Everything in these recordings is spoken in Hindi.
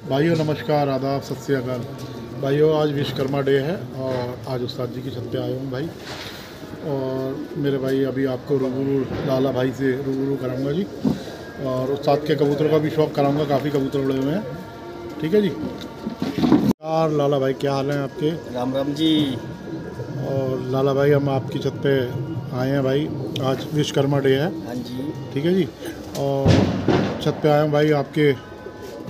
भाइयों नमस्कार, आदाब, सत श्री अकाल। भाइयों आज विश्वकर्मा डे है और आज उस्ताद जी की छत पे आया हूँ भाई। और मेरे भाई अभी आपको रूबरू लाला भाई से रूबरू कराऊंगा जी, और उस्ताद के कबूतरों का भी शौक़ कराऊंगा। काफ़ी कबूतर उड़े हुए हैं, ठीक है जी। यार लाला भाई क्या हाल है आपके? राम राम जी। और लाला भाई हम आपकी छत पे आए हैं भाई, आज विश्वकर्मा डे है। हाँ जी। ठीक है जी। और छत पे आया हूँ भाई आपके,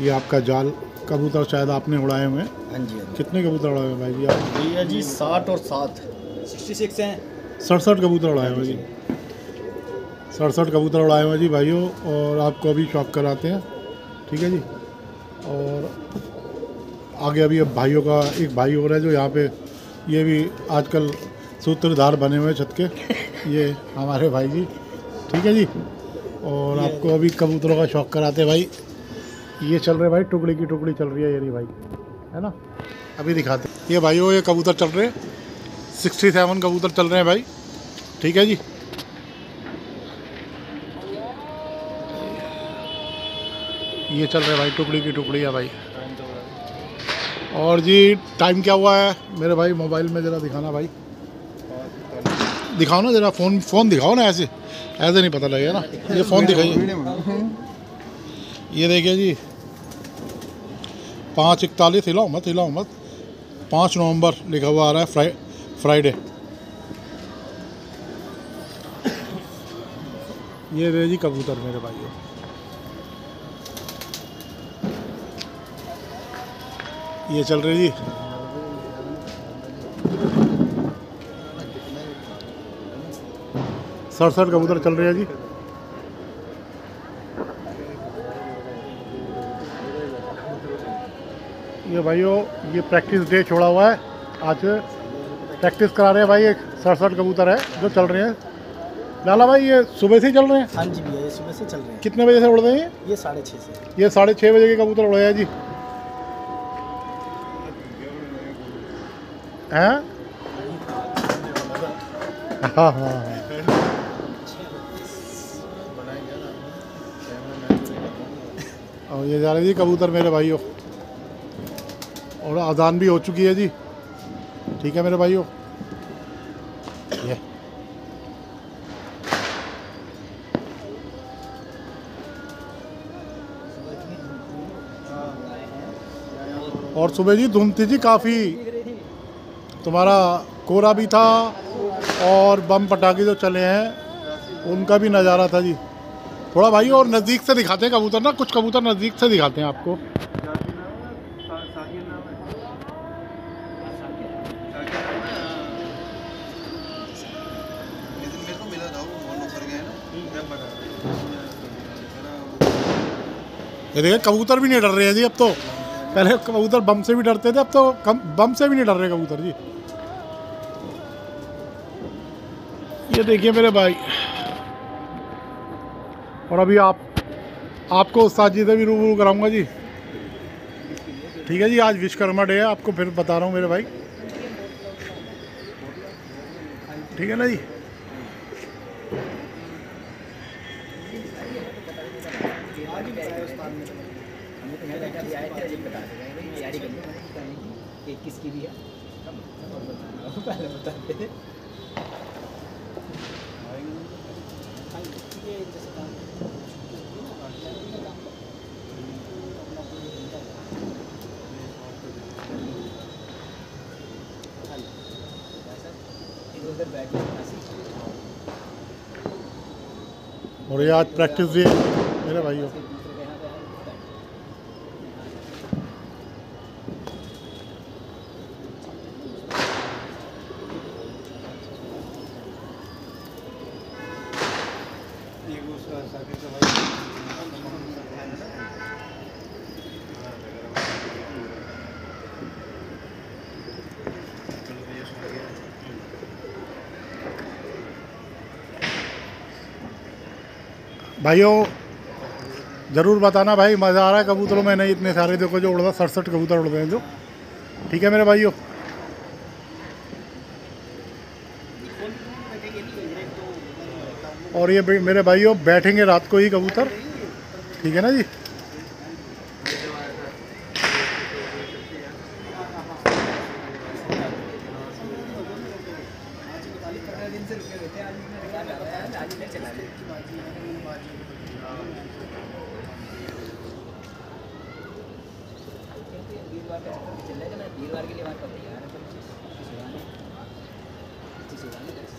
ये आपका जाल कबूतर शायद आपने उड़ाए हुए हैं। हाँ जी। कितने कबूतर उड़ाए हैं भाई जी आप? भैया जी 60 और 7 66 हैं। 67 कबूतर उड़ाए हुए जी। 67 कबूतर उड़ाए हुए जी भाइयों, और आपको अभी शौक कराते हैं, ठीक है जी। और आगे अभी अब भाइयों का एक भाई हो रहा है जो यहाँ पे, ये भी आजकल सूत्रधार बने हुए छत के, ये हमारे भाई जी, ठीक है जी। और आपको अभी कबूतरों का शौक कराते हैं भाई। ये चल रहे भाई, टुकड़ी की टुकड़ी चल रही है ये रही भाई, है ना। अभी दिखाते हैं ये भाइयों, ये कबूतर चल रहे हैं, 67 कबूतर चल रहे हैं भाई, ठीक है जी। ये चल रहे हैं भाई, टुकड़ी की टुकड़ी है भाई। और जी टाइम क्या हुआ है मेरे भाई? मोबाइल में ज़रा दिखाना भाई, दिखाओ ना ज़रा, फ़ोन दिखाओ ना, ऐसे ऐसे नहीं पता लगेगा ना। ये फ़ोन दिखाइए, ये देखिए जी 5:41। हिलाओ मत 5 नवंबर लिखा हुआ आ रहा है, फ्राइडे। ये रहे जी कबूतर मेरे भाइयों। ये चल रही जी 67 कबूतर चल रहे हैं जी। ये भाइयों ये प्रैक्टिस डे छोड़ा हुआ है, आज प्रैक्टिस करा रहे हैं भाई। एक 67 कबूतर है जो चल रहे हैं। लाला भाई ये सुबह से ही चल रहे हैं? हाँ जी भैया, ये सुबह से चल रहे हैं। कितने बजे से उड़ रहे हैं? ये 6:30 से। ये 6:30 बजे के कबूतर उड़े हैं जी। हैं? हाँ हाँ हाँ। और ये जा रहे जी कबूतर मेरे भाइयों, और अजान भी हो चुकी है जी, ठीक है मेरे भाइयों। ये और सुबह जी धुंध थी जी काफ़ी, तुम्हारा कोहरा भी था, और बम पटाखे जो चले हैं उनका भी नज़ारा था जी। थोड़ा भाई और नज़दीक से दिखाते हैं कबूतर ना, कुछ कबूतर नज़दीक से दिखाते हैं आपको। ये देखिए कबूतर भी नहीं डर रहे हैं जी अब तो। पहले कबूतर बम से भी डरते थे, अब तो बम से भी नहीं डर रहे कबूतर जी। ये देखिए मेरे भाई, और अभी आपको उस्ताद जी से भी रूबरू कराऊंगा जी, ठीक है जी। आज विश्वकर्मा डे है, आपको फिर बता रहा हूँ मेरे भाई, ठीक है ना जी। किसकी भी है पहले बताते थे। और ये आज प्रैक्टिस डे मेरे भाइयों। भाइयों ज़रूर बताना भाई, मज़ा आ रहा है कबूतरों में? नहीं इतने सारे देखो जो उड़ रहा, 67 कबूतर उड़ रहे हैं जो, ठीक है मेरे भाइयों। और ये मेरे भाइयों बैठेंगे रात को ही कबूतर, ठीक है ना जी। बार पे चल जाएगा ना, 3 बार के लिए बात कर तैयार है। अच्छी सुधारने अच्छी सुधारने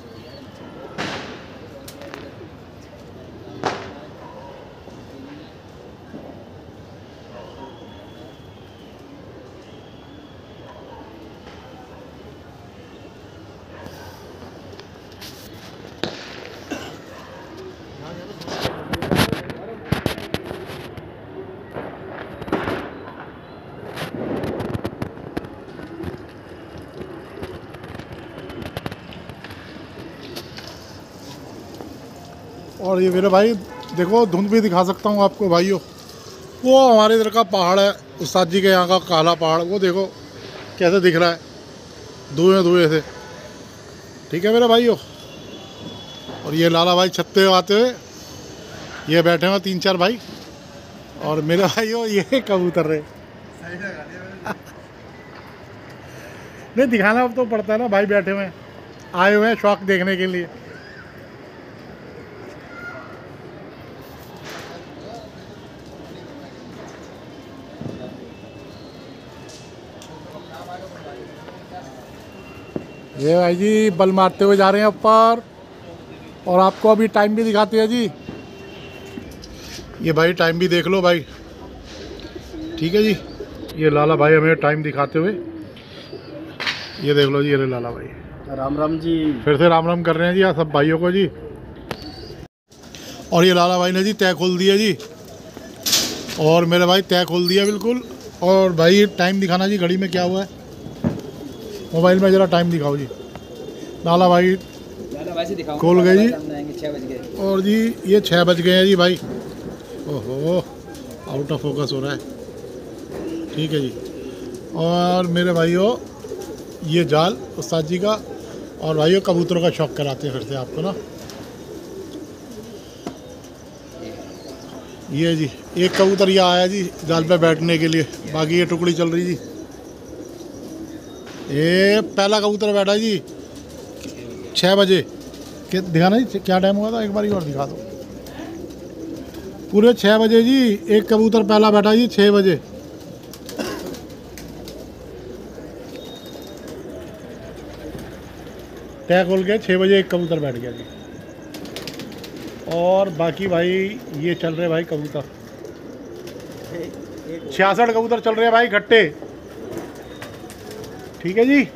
और ये मेरे भाई देखो, धुंध भी दिखा सकता हूँ आपको भाइयों। वो हमारे इधर का पहाड़ है, उस्ताद जी के यहाँ का काला पहाड़, वो देखो कैसे दिख रहा है धुएं धुएं से। ठीक है मेरे भाइयों। और ये लाला भाई छत्ते आते हुए ये बैठे हुए 3-4 भाई। और मेरे भाइयों ये कबूतर रहे नहीं दिखाना अब तो पड़ता है ना भाई, बैठे हुए आए हुए हैं शौक देखने के लिए। ये भाई जी बल मारते हुए जा रहे हैं ऊपर, और आपको अभी टाइम भी दिखाते हैं जी। ये भाई टाइम भी देख लो भाई। ठीक है जी, ये लाला भाई हमें टाइम दिखाते हुए, ये देख लो जी, ये लाला भाई राम राम जी। फिर से राम राम कर रहे हैं जी आप सब भाइयों को जी। और ये लाला भाई ने जी तय खोल दिया जी, और मेरे भाई तय खोल दिया बिल्कुल। और भाई टाइम दिखाना जी, घड़ी में क्या हुआ है मोबाइल में, ज़रा टाइम दिखाओ जी। लाला भाई खोल गए जी, 6 बज गए। और जी ये 6 बज गए हैं जी भाई। ओहो आउट ऑफ फोकस हो रहा है। ठीक है जी। और मेरे भाइयों ये जाल उस्ताद जी का, और भाइयों कबूतरों का शौक कराते हैं फिर से आपको ना। ये जी एक कबूतर ये आया जी जाल पे बैठने के लिए, बाकी ये टुकड़ी चल रही जी। ये पहला कबूतर बैठा जी 6 बजे। दिखाना जी क्या टाइम हुआ था, एक बार और दिखा दो। पूरे 6 बजे जी एक कबूतर पहला बैठा जी 6 बजे। तय खोल के 6 बजे एक कबूतर बैठ गया जी। और बाकी भाई ये चल रहे भाई कबूतर 66 कबूतर चल रहे हैं भाई इकट्ठे। ठीक है जी।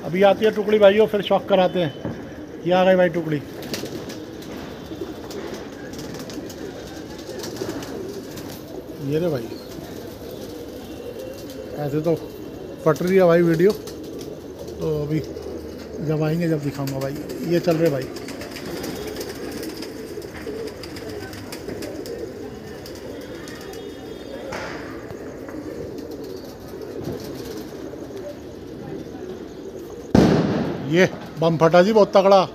अभी आती है टुकड़ी भाइयों, फिर शौक कराते हैं। ये आ गई भाई टुकड़ी। ये रे भाई, ऐसे तो फट रही है भाई वीडियो, तो अभी जब आएंगे जब दिखाऊंगा भाई। ये चल रहे भाई। ये बम फटा जी बहुत तगड़ा।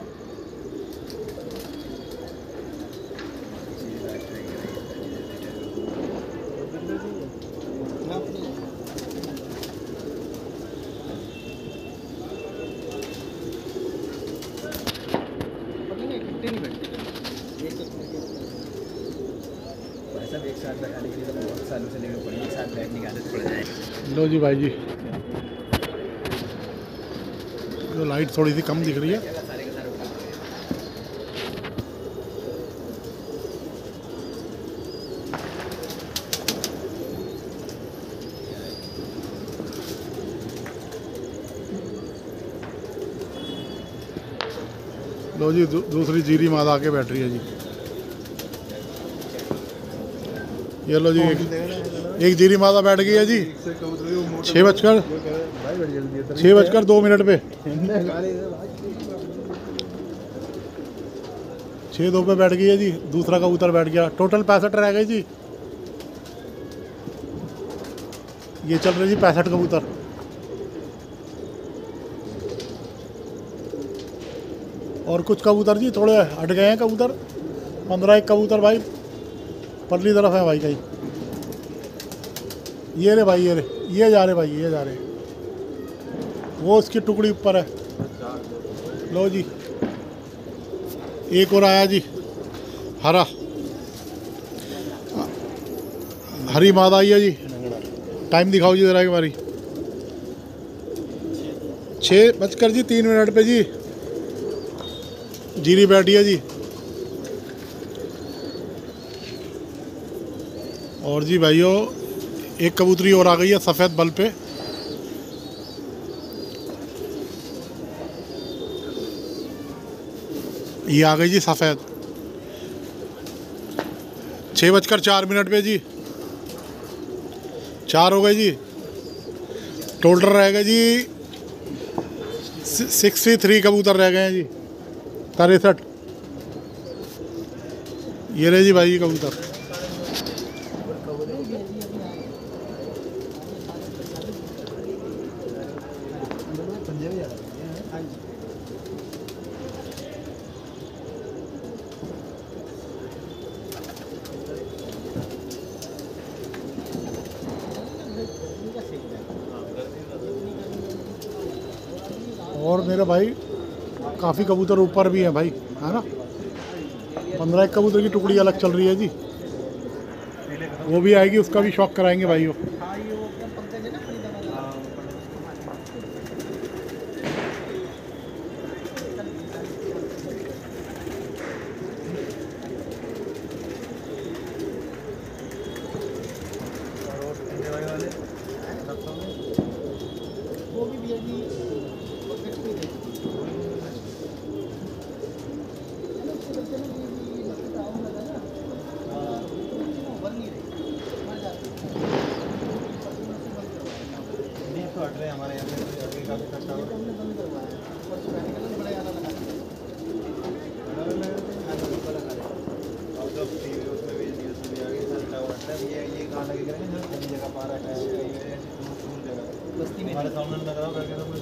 एक साथ बैठाने के लिए तो बहुत सालों से लेकर पड़ेगी, एक साथ बैठने की आदत पड़ जाए। लो जी भाई जी, जो लाइट थोड़ी सी कम दिख रही है। सारे के सारे उठा लो जी दूसरी जीरी मादा आके बैठ रही है जी। ये लो जी एक जीरी मादा बैठ गई है जी 6:02 पे 6:02 पे बैठ गई है जी। दूसरा कबूतर बैठ गया। टोटल 65 रह गए जी। ये चल रहे जी 65 कबूतर। और कुछ कबूतर जी थोड़े हट गए हैं कबूतर, 15-1 कबूतर भाई परली तरफ है भाई कहीं। ये रे भाई, ये जा रहे भाई, ये जा रहे। वो उसकी टुकड़ी ऊपर है। लो जी एक और आया जी हरा, हरी मादा आई है जी। टाइम दिखाओ जी ज़रा एक बारी। 6:03 पे जी जीरी बैठी है जी। और जी भाइयों एक कबूतरी और आ गई है सफ़ेद बल पे। ये आ गई जी सफ़ेद। 6:04 पे जी 4 हो गए जी। टोटल रहेगा जी 63 कबूतर रह गए हैं जी। 63 ये रहे जी भाई कबूतर। और मेरे भाई काफ़ी कबूतर ऊपर भी हैं भाई, है ना। 15 कबूतर की टुकड़ी अलग चल रही है जी, वो भी आएगी, उसका भी शौक कराएंगे भाइयों। हमारे यहाँ पे काफ़ी खर्चा हो ये कहाँ लगे करेंगे जो जगह पा रखा है बस्ती में हमारे सामने लगाओ करके तो कोई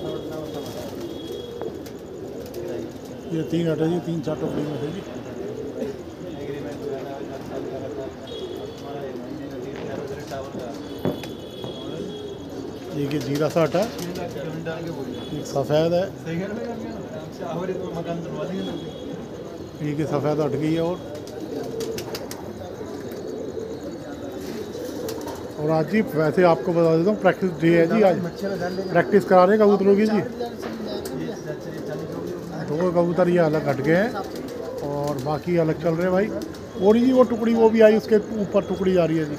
ये 3 हटे जी, 3-4 टुकड़ी में थे जी। एक ये जीरा सा हटा, एक सफ़ेद है, एक ये सफ़ेद हट गई है। और आज जी वैसे आपको बता देता हूँ प्रैक्टिस डे है जी। आज प्रैक्टिस करा रहे हैं कबूतरों की जी। 2 कबूतर ये अलग हट गए हैं और बाकी अलग चल रहे हैं भाई। और जी वो टुकड़ी वो भी आई, उसके ऊपर टुकड़ी जा रही है जी।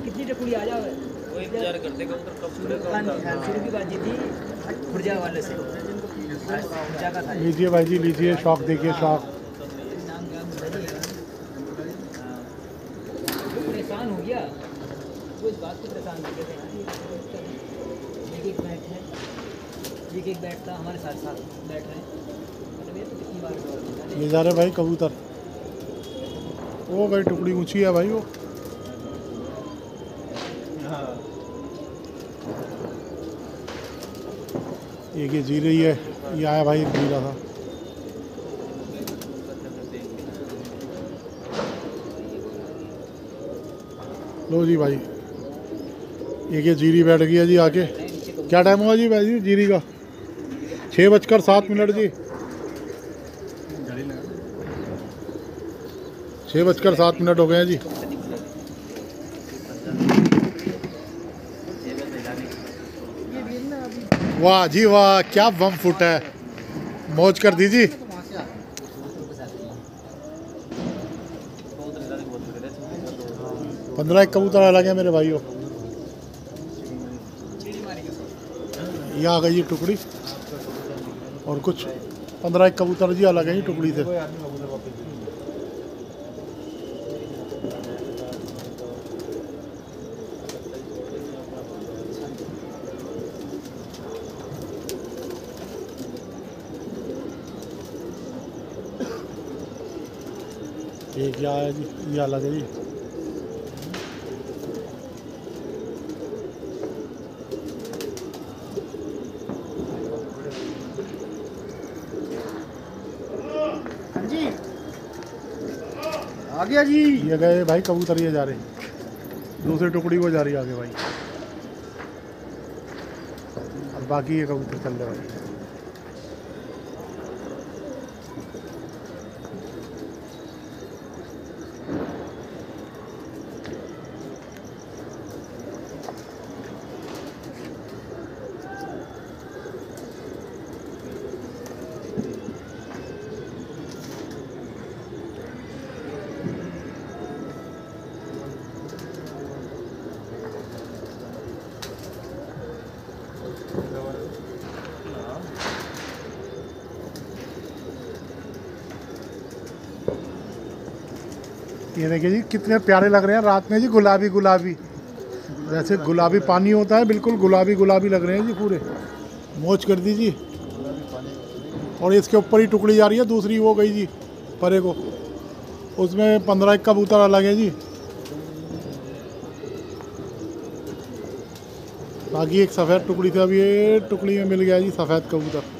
कितनी टुकड़ी आ जाओ वो इंतजार करते कबूतर कब शुरू की बात थी खुर्जा वाले से खुर्जा का था। लीजिए भाई जी लीजिए, शौक देखिए शौक। परेशान हो गया वो इस बात से परेशान हो गए थे। एक बैठ है, एक बैठ था हमारे साथ साथ बैठ रहे हैं, मतलब ये तो कितनी बार ये जा रहे भाई कबूतर। वो भाई टुकड़ी ऊंची है भाई वो। एक ये जी रही है, ये आया भाई, जी रहा था। लो जी भाई एक ये जीरी बैठ गई है जी आके। क्या टाइम हुआ जी भाई जी जीरी का? 6:07 जी। 6:07 हो गए हैं जी। वाह जी वाह, क्या बम फुट है, मौज कर दीजिए। 15 कबूतर अलग है मेरे भाइयों। ये आ गई टुकड़ी और कुछ 15 कबूतर जी अलग है टुकड़ी से। ये क्या है जी, ये अलग है जी। हाँ जी आ गया जी। ये गए भाई कबूतर, ये जा रहे, दूसरी टुकड़ी वो जा रही आगे भाई, और बाकी ये कबूतर चल रहे भाई। ये देखिए जी कितने प्यारे लग रहे हैं रात में जी, गुलाबी गुलाबी, जैसे गुलाबी पानी होता है, बिल्कुल गुलाबी गुलाबी लग रहे हैं जी पूरे। मौज कर दीजिए। और इसके ऊपर ही टुकड़ी जा रही है, दूसरी वो गई जी परे को, उसमें 15 कबूतर अलग है जी। बाकी एक सफ़ेद टुकड़ी थी, अभी ये टुकड़ी में मिल गया जी सफ़ेद कबूतर।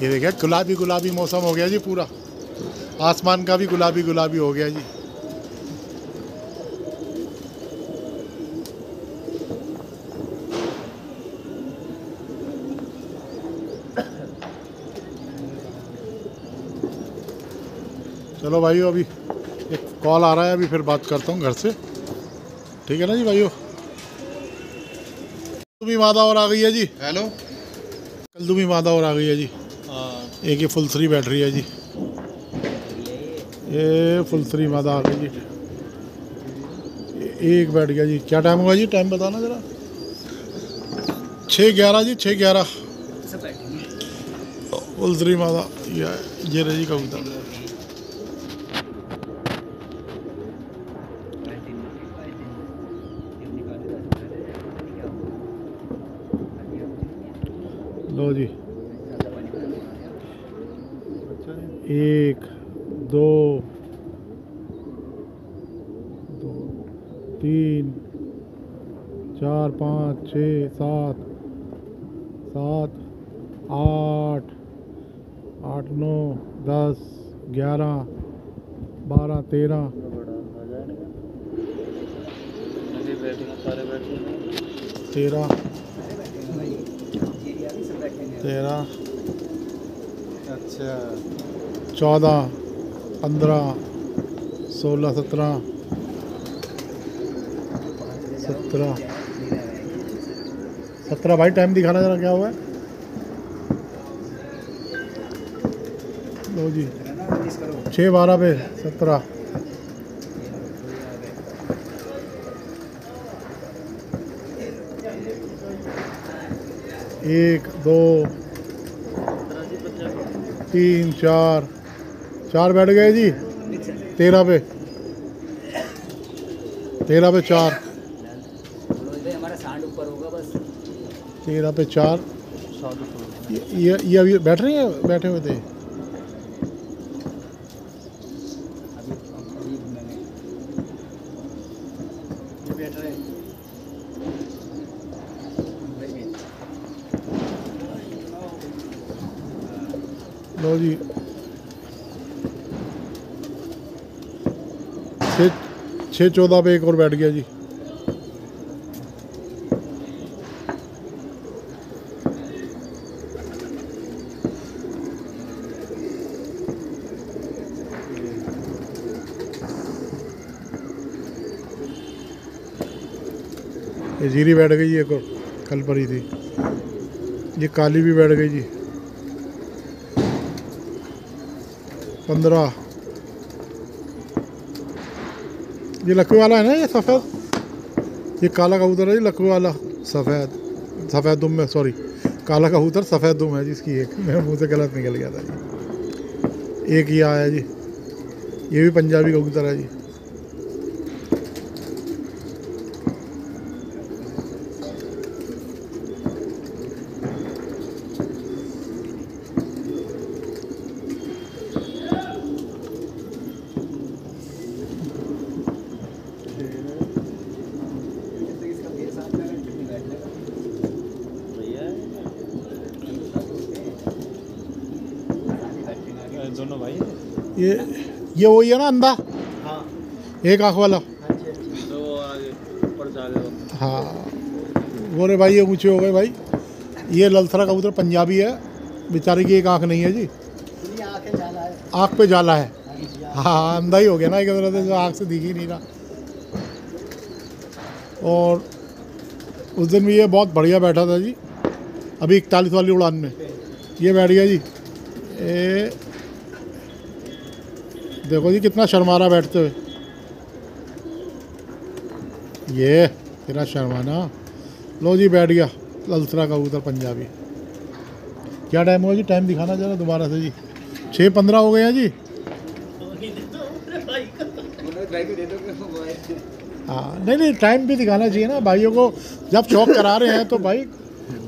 ये देखिए गुलाबी गुलाबी मौसम हो गया जी पूरा, आसमान का भी गुलाबी गुलाबी हो गया जी। चलो भाइयों, अभी एक कॉल आ रहा है, अभी फिर बात करता हूँ घर से, ठीक है ना जी भाइयों। कल्दुमी मादा और आ गई है जी। हेलो। कल्दुमी मादा और आ गई है जी। एक ये फुल थ्री बैठ रही है जी, ये फुल थ्री मादा आ गई जी। एक बैठ गया जी। क्या टाइम हुआ जी, टाइम बताना ज़रा। 6:11 जी, 6:11 सब बैठेंगे। फुल थ्री मादा। ये रही जी कबूतर। लो जी, 1 2 3 4 5 6 7 8 9 10 11 12 13 13 13 अच्छा 14 15 16 17 17 भाई टाइम दिखाना जरा क्या हुआ है। लो जी 6:12 पे 17। 1 2 3 4 बैठ गए जी। 13 पे 4 हमारा सांड ऊपर होगा बस। 13 पे 4। ये अभी बैठ रही हैं, बैठे हुए थे। बैठ रहे लो जी 6:14 पे एक और बैठ गया जी। ये जीरी बैठ गई, एक और कल पर ही थी। ये काली भी बैठ गई जी। 15। ये लकवे वाला है ना, ये सफ़ेद, ये काला कबूतर है जी, लकवे वाला सफ़ेद दुम में, सॉरी काला कबूतर सफ़ेद दुम है जिसकी, एक मेरे मुंह से गलत निकल गया था जी। एक ये आया जी, ये भी पंजाबी कबूतर है जी। दोनों भाई ये वही है ना अंधा, हाँ एक आँख वाला। हाँ जी हाँ जी। तो आगे ऊपर जा रहे हो। हाँ वो रे भाई, ये ऊँचे हो गए भाई। ये ललथरा कबूतर पंजाबी है, बेचारे की एक आँख नहीं है जी, ये आँखें जाला है। आँख पे जाला है। हाँ जी हाँ अंधा ही हो गया ना एक तरह से, जो आँख से दिख ही नहीं रहा। और उस दिन भी ये बहुत बढ़िया बैठा था जी, अभी 41 वाली उड़ान में ये बैठ गया जी। ये देखो जी कितना शर्मा रहा बैठते हुए, ये तेरा शर्माना। लो जी बैठ गया ललथरा कबूतर पंजाबी। क्या टाइम हुआ जी, टाइम दिखाना जरा दोबारा से जी। 6:15 हो गए हैं जी। हाँ नहीं टाइम भी दिखाना चाहिए ना भाइयों को, जब शौक करा रहे हैं तो भाई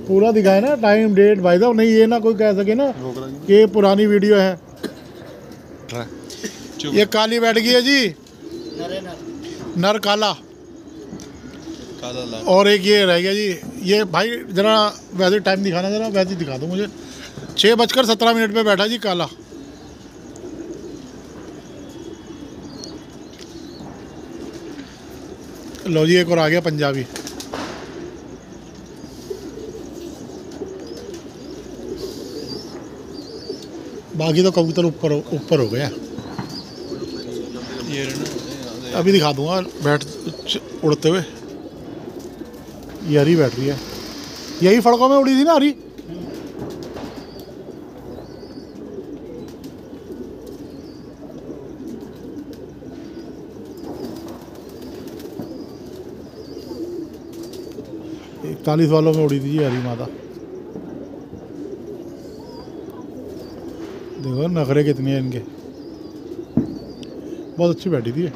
पूरा दिखाए ना, टाइम डेट भाई साहब। नहीं ये ना कोई कह सके ना कि ये पुरानी वीडियो है। ये काली बैठ गई है जी, नर काला, और एक ये रह गया जी। ये भाई जरा वैसे टाइम दिखाना, जरा वैसे दिखा दो मुझे। 6:17 पे बैठा जी काला। लो जी एक और आ गया पंजाबी। बाकी तो कबूतर ऊपर हो गया। अभी दिखा दूंगा बैठ उड़ते हुए। ये हरी बैठ रही है, यही फड़कों में उड़ी थी ना हरी। इकतालीस वालों में उड़ी थी ये हरी माता। देखो नखरे कितने हैं इनके, बहुत अच्छी बैठी थी ये।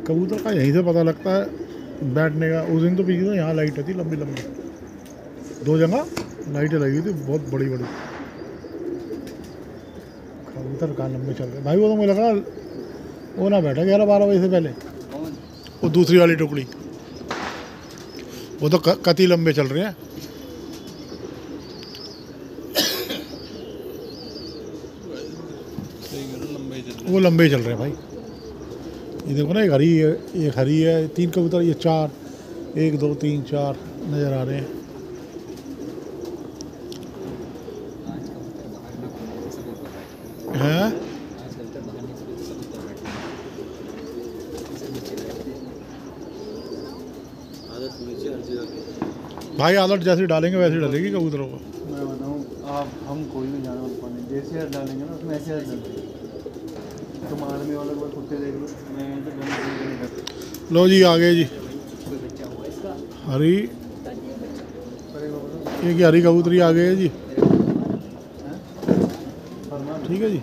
कबूतर का यहीं से पता लगता है बैठने का। उस दिन तो पीछे था, यहाँ लाइट थी लंबी लंबी, 2 जगह लाइटें लगी थी बहुत बड़ी बड़ी। कबूतर कहाँ लंबे चल रहे भाई। वो तो मुझे लगा वो ना बैठा 11-12 बजे से पहले, वो दूसरी वाली टुकड़ी, वो तो कति लंबे चल रहे हैं। वो लंबे ही चल रहे हैं भाई। ये देखो ना, एक हरी है, 3 कबूतर, ये 4, 1 2 3 4 नज़र आ रहे हैं। हैं भाई आदत जैसे डालेंगे वैसे डालेगी कबूतरों को। मैं बताऊँ आप, हम कोई भी जानवर पाने जैसे यार डालेंगे ना उसमें ऐसे यार डालेंगे। तुम आर्मी वाले को कुत्ते देख लो, मैं तो डर। लो जी आ गए जी हरी, ये हरी कबूतरी आ गई है जी। ठीक है जी।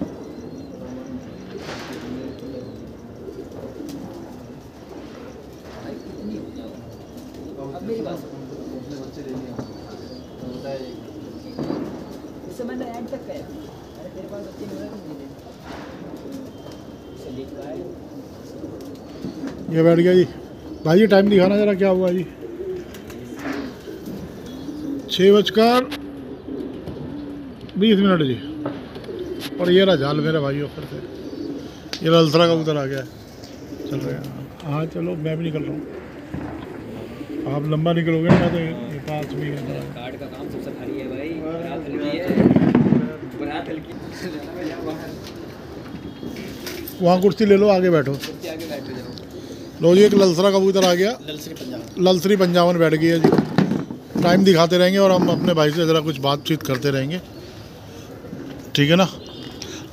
इससे मैंने एंड तक गया। अरे तेरे पास बच्चे नहीं होंगे चलिए गाय। ये बैठ गया जी भाई। ये टाइम दिखाना जरा क्या हुआ जी। 6:20 जी। और ये रहा जाल मेरा भाई ऊपर से। ये ललथरा कबूतर आ गया, चल रहे हैं। हाँ चलो मैं भी निकल रहा हूँ, आप लंबा निकलोगे ना तो ये पास में है। कार्ड का काम सबसे भारी है भाई, बारात हल्की है, बारात हल्की। वहाँ कुर्सी ले लो, आगे बैठो। सबसे आगे बैठ जाओ। लो जी एक ललथरा कबूतर आ गया, ललथरी पंजाबन बैठ गई है जी। टाइम दिखाते रहेंगे और हम अपने भाई से ज़रा कुछ बातचीत करते रहेंगे, ठीक है ना।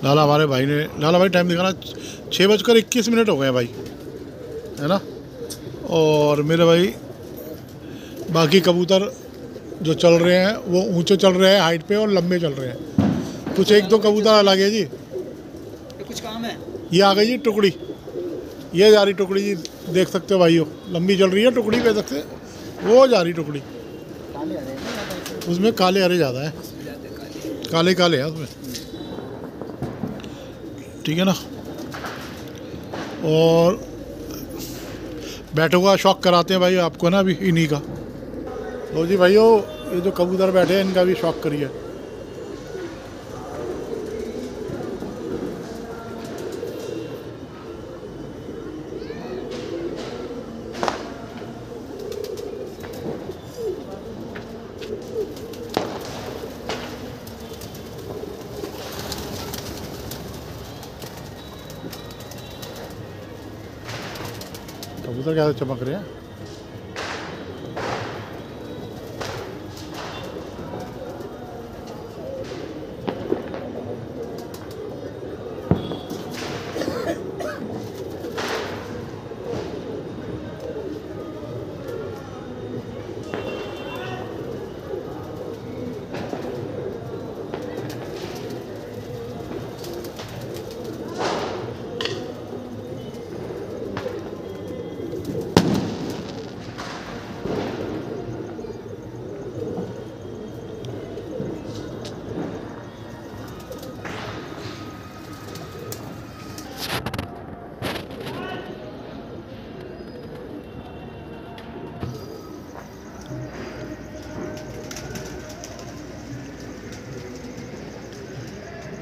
लाला हमारे भाई ने, लाला भाई टाइम दिखाना 6:21 हो गए भाई, है ना। और मेरे भाई बाकी कबूतर जो चल रहे हैं वो ऊंचे चल रहे हैं हाइट पे और लंबे चल रहे हैं। कुछ एक दो कबूतर अलग है जी। ये कुछ काम है। ये आ गई जी टुकड़ी, ये जा रही टुकड़ी जी, देख सकते हो भाइयों, लंबी चल रही है टुकड़ी, देख सकते वो जा रही टुकड़ी। काले हरे हैं ना, उसमें काले हरे ज़्यादा है, काले काले हैं उसमें, ठीक है ना। और बैठों का शौक कराते हैं भाई आपको ना अभी इन्हीं का। लो जी भाइयों, ये जो कबूतर बैठे हैं इनका भी शौक करिए। कबूतर कैसे चमक रहे हैं।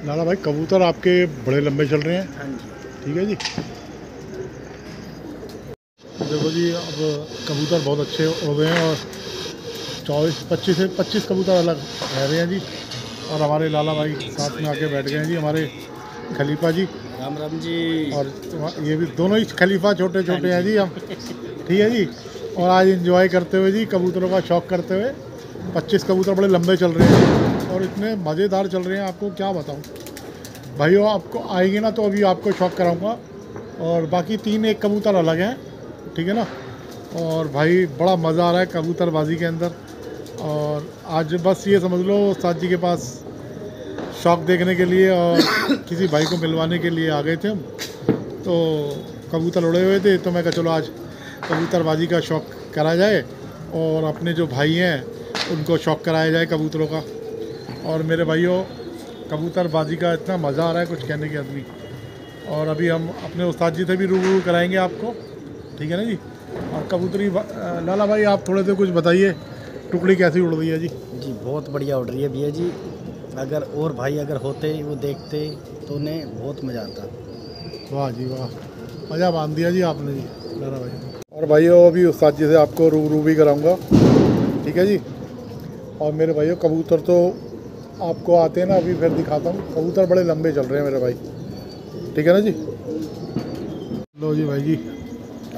लाला भाई कबूतर आपके बड़े लंबे चल रहे हैं। हाँ जी। ठीक है जी। देखो जी, अब कबूतर बहुत अच्छे हो गए हैं और 25 कबूतर अलग रह रहे हैं जी। और हमारे लाला भाई साथ में आके बैठ गए हैं जी, हमारे खलीफा जी। राम राम जी। और ये भी दोनों ही खलीफा छोटे छोटे हैं जी हम, ठीक है जी। और आज एंजॉय करते हुए जी, कबूतरों का शौक़ करते हुए 25 कबूतर बड़े लंबे चल रहे हैं और इतने मज़ेदार चल रहे हैं, आपको क्या बताऊं भाइयों। आपको आएंगे ना तो अभी आपको शौक़ कराऊंगा। और बाकी 3 एक कबूतर अलग हैं, ठीक है ना। और भाई बड़ा मज़ा आ रहा है कबूतरबाजी के अंदर। और आज बस ये समझ लो उस्ताद जी के पास शौक़ देखने के लिए और किसी भाई को मिलवाने के लिए आ गए थे हम। तो कबूतर उड़े हुए थे तो मैं कहा चलो आज कबूतरबाजी का शौक़ करा जाए और अपने जो भाई हैं उनको शौक़ कराया जाए कबूतरों का। और मेरे भाइयों कबूतरबाजी का इतना मज़ा आ रहा है कुछ कहने के आदमी। और अभी हम अपने उस्ताद जी से भी रूबरू कराएंगे आपको, ठीक है ना जी। और कबूतरी लाला भाई आप थोड़े से कुछ बताइए, टुकड़ी कैसी उड़ रही है जी। जी बहुत बढ़िया उड़ रही है भैया जी। अगर और भाई अगर होते वो देखते तो उन्हें बहुत मज़ा आता। वाह जी वाह, मज़ा बांध दिया जी आपने जी लाला भाई। और भाइयों अभी उस्ताद जी से आपको रूबरू भी कराऊंगा, ठीक है जी। और मेरे भाइयों कबूतर तो आपको आते हैं ना, अभी फिर दिखाता हूँ। कबूतर बड़े लंबे चल रहे हैं मेरे भाई, ठीक है ना जी। लो जी भाई जी,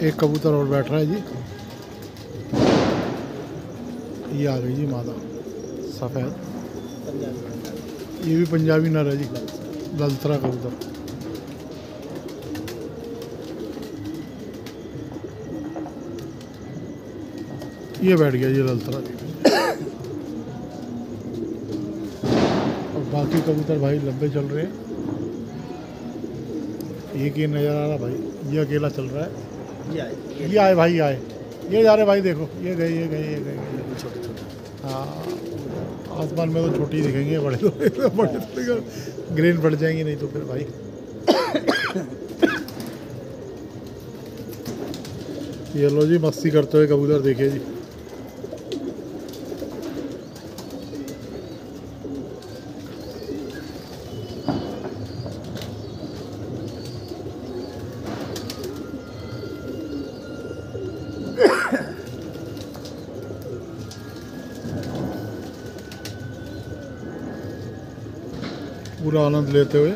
एक कबूतर और बैठ रहा है जी। ये आ गई जी मादा सफ़ेद, ये भी पंजाबी नर है जी, ललतरा कबूतर। ये बैठ गया जी ललतरा जी। और बाकी कबूतर भाई लंबे चल रहे हैं। एक ये नज़र आ रहा भाई, ये अकेला चल रहा है। ये आए भाई आए, ये जा रहे भाई, देखो ये गए ये गए ये गए छोटे छोटे। हाँ आसमान में तो छोटी ही दिखेंगे, बड़े तो बड़े तो ग्रेन बढ़ जाएंगे नहीं तो फिर भाई। ये लो जी मस्ती करते हुए कबूतर देखिए जी। पूरा आनंद लेते हुए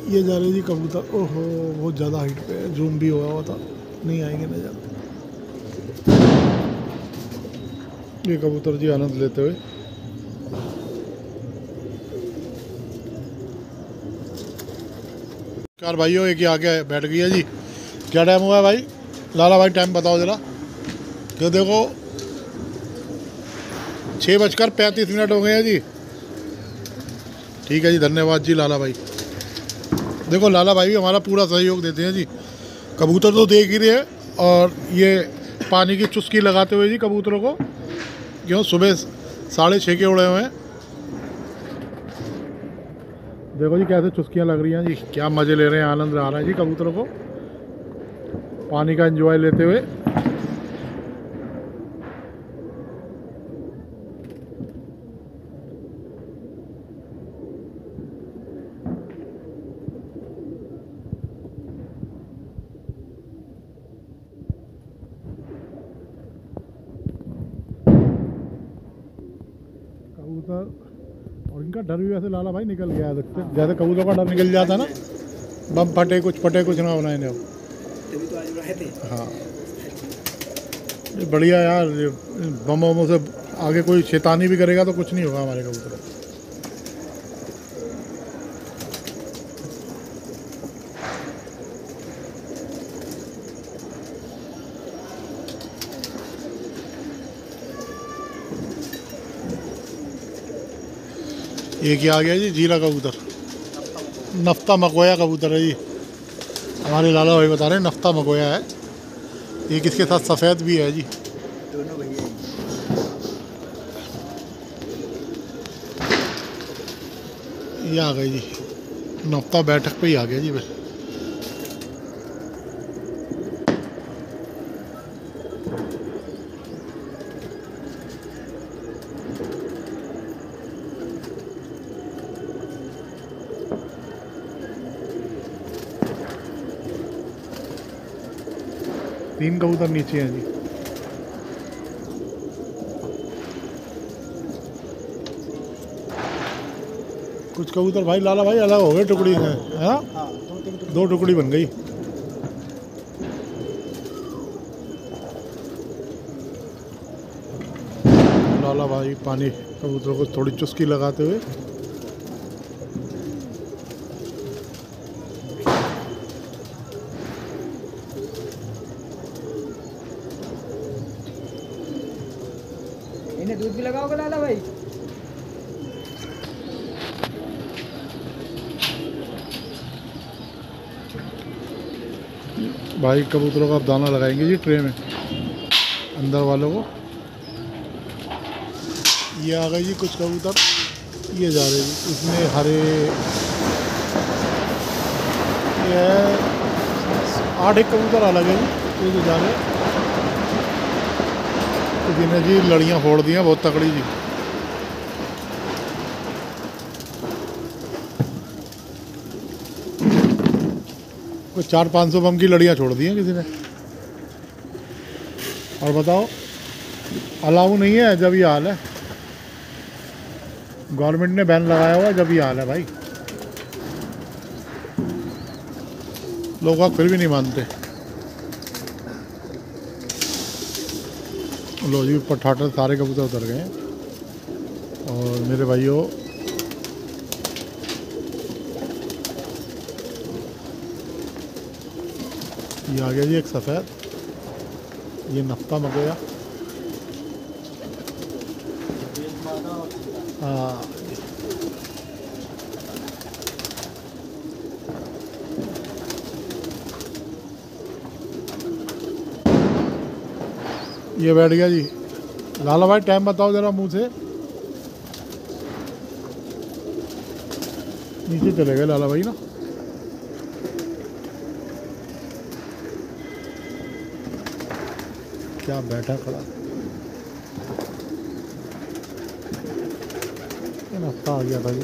ये जा रहे जी कबूतर। ओहो बहुत ज़्यादा हाइट पे है, जूम भी हुआ था, नहीं आएंगे नजर। ये कबूतर जी आनंद लेते हुए कार भाइयों, एक ही आगे बैठ गया जी क्या टाइम हुआ है भाई? लाला भाई टाइम बताओ ज़रा। तो देखो 6:35 हो गए हैं जी। ठीक है जी, धन्यवाद जी लाला भाई। देखो लाला भाई भी हमारा पूरा सहयोग देते हैं जी। कबूतर तो देख ही रहे हैं, और ये पानी की चुस्की लगाते हुए जी कबूतरों को, क्यों सुबह 6:30 के उड़े हुए हैं। देखो जी कैसे चुस्कियाँ लग रही हैं जी, क्या मज़े ले रहे हैं, आनंद आ रहा है जी कबूतरों को पानी का एंजॉय लेते हुए। कबूतर और इनका डर भी वैसे लाला भाई निकल गया है, देखते जैसे कबूतरों का डर निकल जाता ना, बम फटे कुछ ना होना इन्हें। तभी तो आज उड़ाए थे। हाँ ये बढ़िया यार, ये बम बमों से आगे कोई शैतानी भी करेगा तो कुछ नहीं होगा हमारे कबूतर। ये क्या आ गया जी? जीरा कबूतर, नफ्ता मकोया कबूतर है जी। हमारे लाला भाई बता रहे हैं नफ्ता मकोया है। ये किसके साथ सफ़ेद भी है जी। दोनों भैया ये आ गए जी, नफ्ता बैठक पे ही आ गया जी फिर। तीन कबूतर नीचे हैं जी। कुछ कबूतर भाई लाला भाई अलग हो गए टुकड़ी में, है ना? हाँ, 2 टुकड़ी बन गई। लाला भाई पानी कबूतरों को थोड़ी चुस्की लगाते हुए। इन्हें दूध भी लगाओगे लाला भाई? भाई कबूतरों का अब दाना लगाएंगे जी ट्रे में, अंदर वालों को। ये आ गए जी कुछ कबूतर, ये जा रहे जी इसमें हरे। ये 8 कबूतर अलग है जी, ये जो जा रहे हैं। तो जिन्हें जी लड़ियाँ फोड़ दी हैं बहुत तकड़ी जी। कोई 400-500 बम की लड़ियाँ छोड़ दी हैं किसी ने। और बताओ, अलाउ नहीं है जब ये हाल है। गवर्नमेंट ने बैन लगाया हुआ है जब ये हाल है भाई। लोग फिर भी नहीं मानते। लो जी ऊपर ठाटर सारे कबूतर उतर गए हैं। और मेरे भाइयों ये आ गया जी एक सफ़ेद, ये नफ्ता मकोया। हाँ ये बैठ गया जी। लाला भाई टाइम बताओ ज़रा मुंह से। नीचे चले गए लाला भाई ना। क्या बैठा खड़ा, हफ्ता आ गया था जी।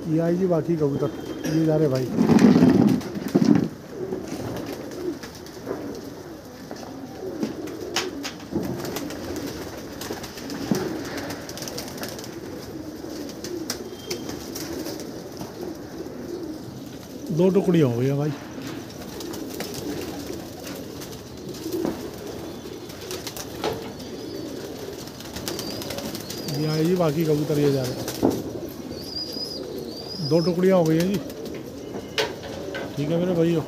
ये आई जी बाकी कबूतर, ये जा रहे भाई। दो टुकड़ियाँ हो गई भाई। है जी, बाकी कबूतर ये जा रहे हैं। 2 टुकड़ियाँ हो गई हैं जी। ठीक है मेरे भाइयों।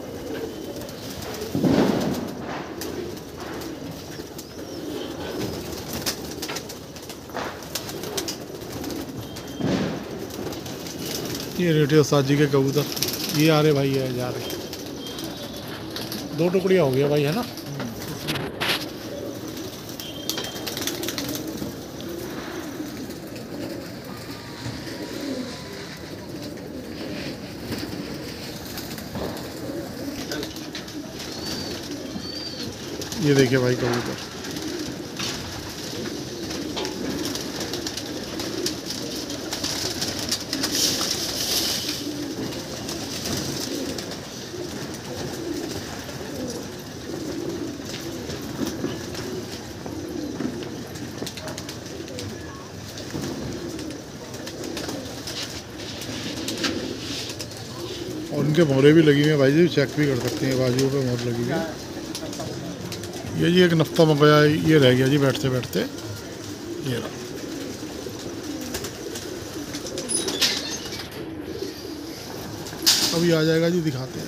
ये रेडियो साजी के कबूतर ये आ रहे भाई, है जा रहे। 2 टुकड़ियाँ हो गया भाई, है ना। ये देखिए भाई कबूतर। और उनके मोहरे भी लगी हुई हैं भाई जी, चेक भी कर सकते हैं, बाजुओं पे मोहर लगी हुई है। ये जी एक नफ्ता मंगाया, ये रह गया जी बैठते बैठते, ये रहा। अभी आ जाएगा जी, दिखाते हैं।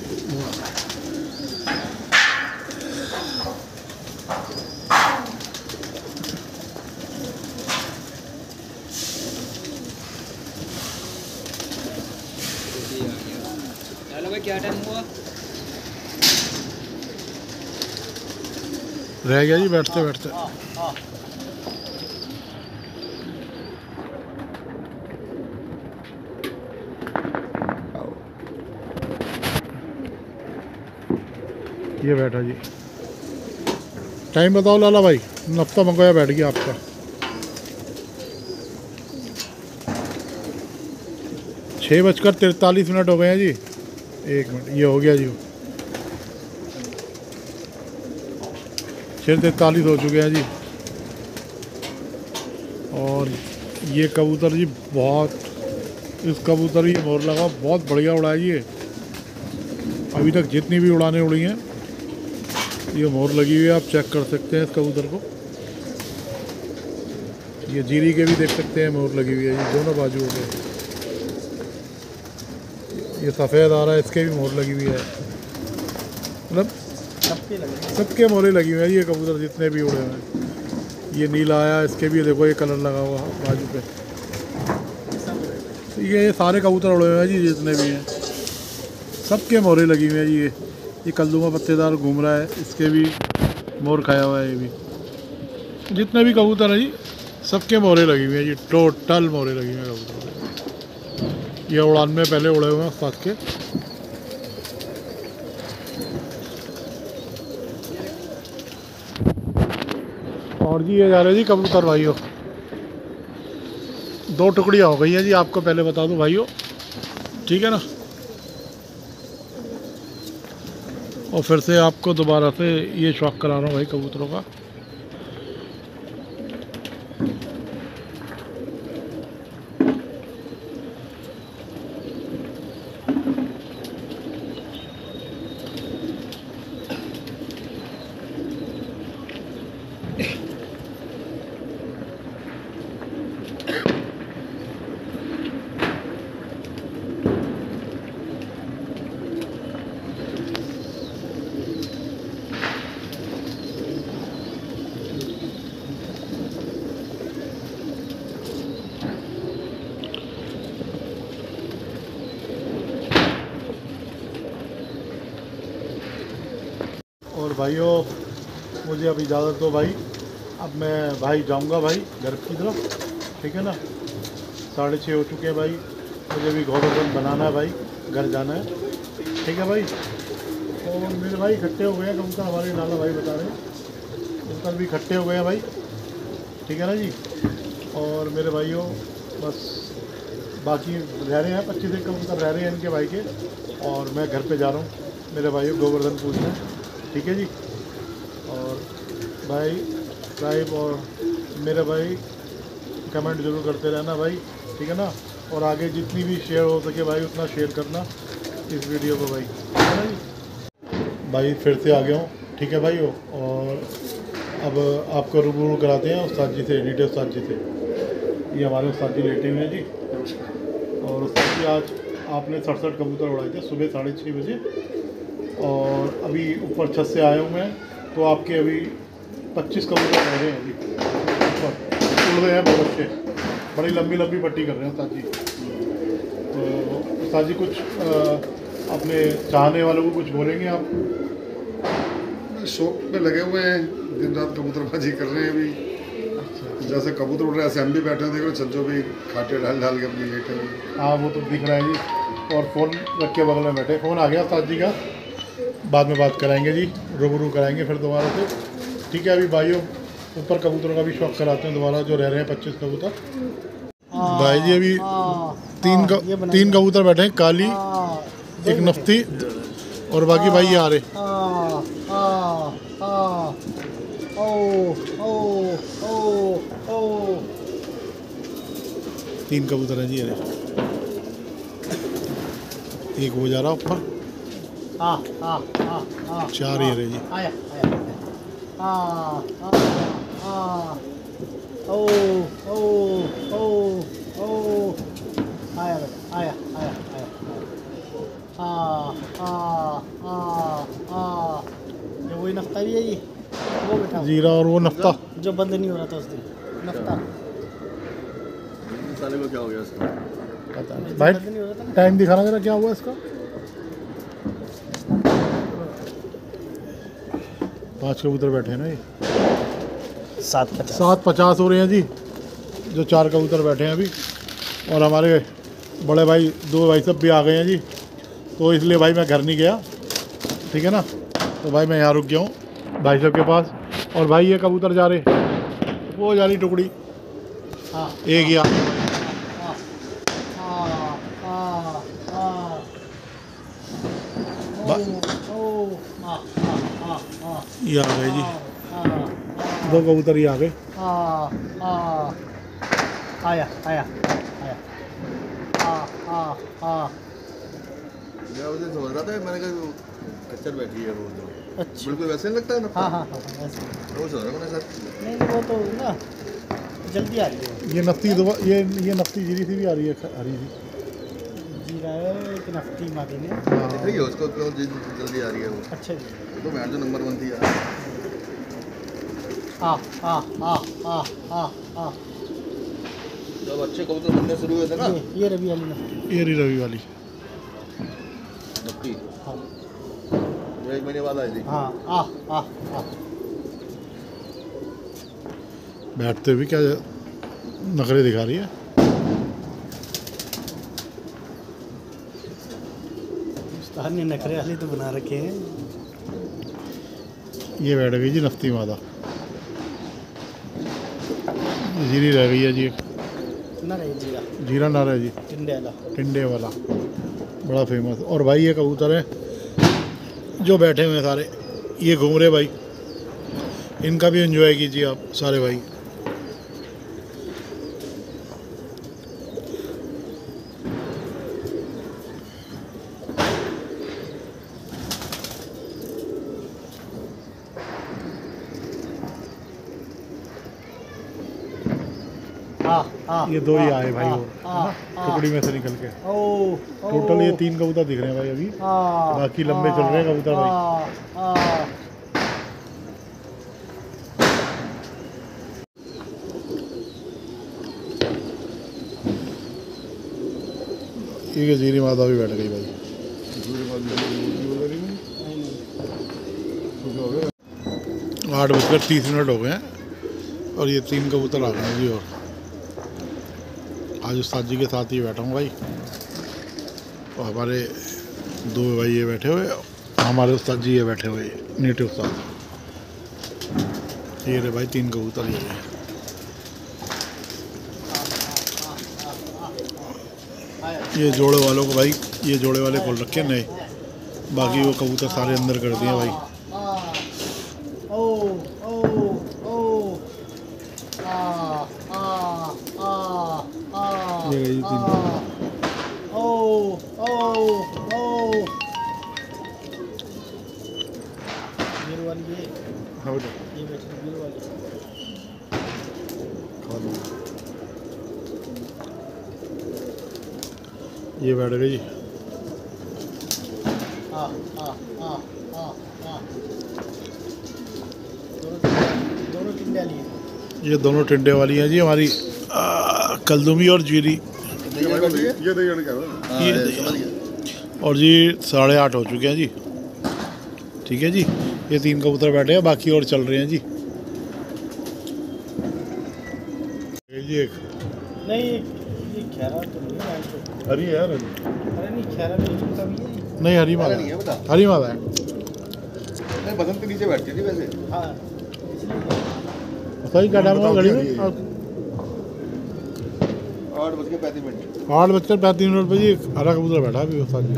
चलो भाई, क्या टाइम हुआ? रह गया जी बैठते बैठते। ये बैठा जी। टाइम बताओ लाला भाई, नफ्ता मंगवाया बैठ गया आपका। 6:43 हो गए हैं जी। 1 मिनट, ये हो गया जी। 6:43 हो चुके हैं जी। और ये कबूतर जी बहुत, इस कबूतर की मोर लगा बहुत बढ़िया उड़ा है ये। अभी तक जितनी भी उड़ानें उड़ी हैं ये मोर लगी हुई है, आप चेक कर सकते हैं इस कबूतर को। ये जीरी के भी देख सकते हैं मोर लगी हुई है, ये दोनों बाजू हो गए। ये सफ़ेद आ रहा है, इसके भी मोर लगी हुई है। मतलब सबके मोरे लगी हुई है ये कबूतर जितने भी उड़े हुए हैं। ये नीला आया, इसके भी देखो ये कलर लगा हुआ बाजू पे। ये सारे कबूतर उड़े हुए हैं जी जितने भी हैं, सबके मोरे लगी हुई है जी। ये कल्लूमा पत्तेदार घूम रहा है, इसके भी मोर खाया हुआ है। ये भी जितने भी कबूतर हैं जी सबके मोरे लगी हुई है जी, टोटल मोरे लगी हुई है कबूतर। ये उड़ान में पहले उड़े हुए हैं साथ के। और जी ये जा रहे जी कबूतर भाइयों। 2 टुकड़ियाँ हो गई हैं जी, आपको पहले बता दूं भाइयों, ठीक है ना। और फिर से आपको दोबारा से ये शौक करा रहा हूँ भाई कबूतरों का। और भाइयों मुझे अब इजाज़त दो भाई, अब मैं भाई जाऊंगा भाई घर की तरफ, ठीक है ना। 6:30 हो चुके हैं भाई, मुझे भी गोवर्धन बनाना है भाई, घर जाना है, ठीक है भाई। और मेरे भाई इकट्ठे हो गए हैं कबूतर, हमारे लाला भाई बता रहे हैं कबूतर भी इकट्ठे हो गए हैं भाई, ठीक है ना जी। और मेरे भाइयों बस बाकी रह रहे हैं 25 कबूतर रह रहे हैं इनके भाई के, और मैं घर पे जा रहा हूँ मेरे भाइयों गोवर्धन पूछना, ठीक है जी। और भाई सब्सक्राइब और मेरे भाई कमेंट ज़रूर करते रहना भाई, ठीक है ना। और आगे जितनी भी शेयर हो सके भाई उतना शेयर करना इस वीडियो को भाई, ठीक है ना जी। भाई फिर से आ गया हूँ, ठीक है भाई। और अब आपको रूबरू कराते हैं उस्ताद जी से, डिटेल उस्ताद जी से। ये हमारे उस्ताद जी लेटे हुए हैं जी। और उस्ताद जी आज आपने 67 कबूतर उड़ाए थे सुबह 6:30 बजे, और अभी ऊपर छत से आए हुए हैं तो आपके अभी 25 कबूतर रह रहे हैं अभी ऊपर उड़ रहे हैं बहुत अच्छे, बड़ी लंबी लंबी पट्टी कर रहे हैं उस्ताद जी। तो उस्ताद जी कुछ अपने चाहने वालों को कुछ बोलेंगे आप? शौक में लगे हुए हैं, दिन रात कबूतरबाजी कर रहे हैं अभी। जैसे कबूतर उड़ रहे हैं ऐसे हम भी बैठे हैं, देख रहे छज्जों पे खाटे ढाल ढाल के अपनी लेटे हुए। हाँ वो तो दिख रहा है जी। और फ़ोन रख के बगल में बैठे, फ़ोन आ गया उस्ताद जी का, बाद में बात कराएंगे जी, रूबरू कराएंगे फिर दोबारा से। ठीक है, अभी भाइयों ऊपर कबूतरों का भी शौक कराते हैं दोबारा, जो रह रहे हैं 25 कबूतर। भाई जी अभी तीन कबूतर बैठे हैं, काली, एक नफ्ती और बाकी भाई ये आ रहे। तीन कबूतर हैं जी ये रहे। एक हो जा रहा ऊपर, 4 ये रहे जी। वही नफ्ता भी है ये, वो बैठा जीरा और वो नफ्ता जो बंद नहीं हो रहा था उस दिन, नफ्ता साले को क्या हो गया इसका? पता नहीं भाई, बंद नहीं हो रहा था ना। टाइम दिखाना जरा क्या हुआ इसका। 5 कबूतर बैठे हैं ना ये, 7:50 7:50 हो रहे हैं जी, जो 4 कबूतर बैठे हैं अभी। और हमारे बड़े भाई 2 भाई सब भी आ गए हैं जी, तो इसलिए भाई मैं घर नहीं गया, ठीक है ना। तो भाई मैं यहाँ रुक गया हूँ भाई साहब के पास। और भाई ये कबूतर जा रहे, वो जा रही टुकड़ी, एक गया ये आ गए जी, 2 कबूतर ये आ गए। आया मैं उसे समझ रहा था, मैंने कहा खच्चर बैठी है वो तो अच्छा। बिल्कुल वैसे नहीं लगता है ना। हाँ वैसे वो समझ रहा मैंने सर। नहीं वो तो ना जल्दी आ रही है, ये नफ्ती ये नफ्ती जीरी सी भी आ रही है, हरी सी। जीरा है एक नफ्ती मादी ने। दिख रही है उसको क्यों जल्दी आ रही है वो? अच्छा जी। वो तो मैं जो नंबर 1 थी यार। जब अच्छे कबूतर बनने शुरू हुए थे ना, ये रवि वाली नफ्ती। ये रवि वाली नक्की हाँ 1 महीने बाद आई थी। बैठते हुए क्या नखरे दिखा रही है। उस्ताद ने नखरे वाली तो बना रखे हैं। ये बैठ गई जी नफ्ती मादा, जीरी रह गई है जी, ना रही जीरा, जीरा ना रहे जी, टिंडे वाला। टिंडे वाला बड़ा फेमस। और भाई ये कबूतर है जो बैठे हुए हैं सारे, ये घूम रहे भाई, इनका भी एंजॉय कीजिए आप सारे भाई। ये 2 ही आए भाई, और टुकड़ी में से निकल के। टोटल ये 3 कबूतर दिख रहे हैं भाई अभी, बाकी लंबे चल रहे हैं कबूतर भाई। ये जीरी माता भी बैठ गई भाई। 8:30 हो गए हैं और ये 3 कबूतर आ गए हैं जी। और आज उस्ताद जी के साथ ही बैठा हूँ भाई, और हमारे 2 भाई ये बैठे हुए, हमारे उस्ताद जी ये बैठे हुए, नेटिव उस्ताद। ये रहे भाई 3 कबूतर ये रहे। ये जोड़े वालों को भाई, ये जोड़े वाले खोल रखे नए, बाकी वो कबूतर सारे अंदर कर दिए भाई। ये गई 3 गिर वाली ये, हाँ बेटा ये बैठी गिर वाली। खा लो। ये बैठ गए जी। हाँ हाँ हाँ हाँ हाँ दोनों टिंडे लिए। ये दोनों टिंडे वाली हैं जी हमारी कलदुमी और जीरी। ये देखिए क्या हो रहा है। और जी 8:30 हो चुके हैं जी। ठीक है जी, ये 3 कबूतर बैठे हैं, बाकी और चल रहे हैं जी। ये एक नहीं ये खैरा तो नहीं है तो। हरी है यार, अरे नहीं खैरा तो उसका भी है। नहीं हरी माला नहीं है बता। हरी माला है। नहीं बसंत के नीचे बैठती थी वैसे। हाँ सही क्या टाइम हुआ घड़ी में? 8:35 मिनट। 8:35 पे जी हरा कबूतर बैठा अभी साथ में।